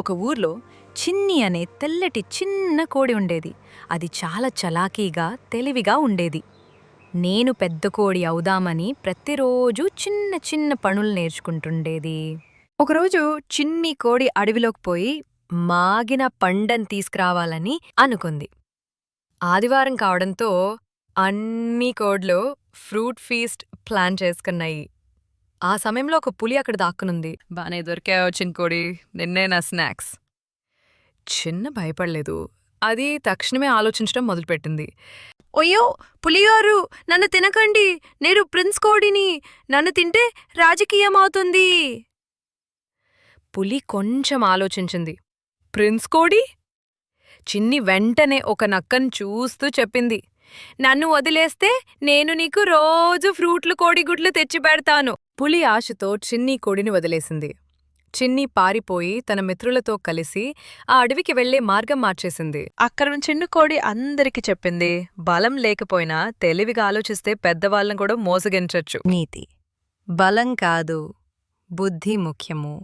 ఒక ఊర్లో చిన్ని అనే తెల్లటి చిన్న కోడి ఉండేది. అది చాలా చలాకీగా తెలివిగా ఉండేది. నేను పెద్ద కోడి అవుదామని ప్రతిరోజు చిన్న చిన్న పనులు నేర్చుకుంటుండేది. ఒకరోజు చిన్ని కోడి అడవిలోకి పోయి మాగిన పండని తీసుకురావాలని అనుకుంది. ఆదివారం కావడంతో అన్ని కోడ్లు ఫ్రూట్ ఫీస్ట్ ప్లాన్ చేసుకున్నాయి. ఆ సమయంలో ఒక పులి అక్కడ దాక్కునుంది. బానే దొరికాయో చిన్కోడి, నిన్నే నా స్నాక్స్. చిన్న భయపడలేదు. అది తక్షణమే ఆలోచించడం మొదలుపెట్టింది. ఒయ్యో పులిగారు, నన్ను తినకండి, నేను ప్రిన్స్ కోడిని, నన్ను తింటే రాజకీయం అవుతుంది. పులి కొంచెం ఆలోచించింది. ప్రిన్స్ కోడి? చిన్ని వెంటనే ఒక నక్కను చూస్తూ చెప్పింది, నన్ను వదిలేస్తే నేను నీకు రోజు ఫ్రూట్లు కోడిగుడ్లు తెచ్చిపెడతాను. పులి ఆశతో చిన్ని కోడిని వదిలేసింది. చిన్ని పారిపోయి తన మిత్రులతో కలిసి ఆ అడవికి వెళ్లే మార్గం మార్చేసింది. అక్కడ చిన్న కోడి అందరికి చెప్పింది, బలం లేకపోయినా తెలివిగా ఆలోచిస్తే పెద్దవాళ్ళని కూడా మోసగించొచ్చు. నీతి: బలం కాదు, బుద్ధి ముఖ్యము.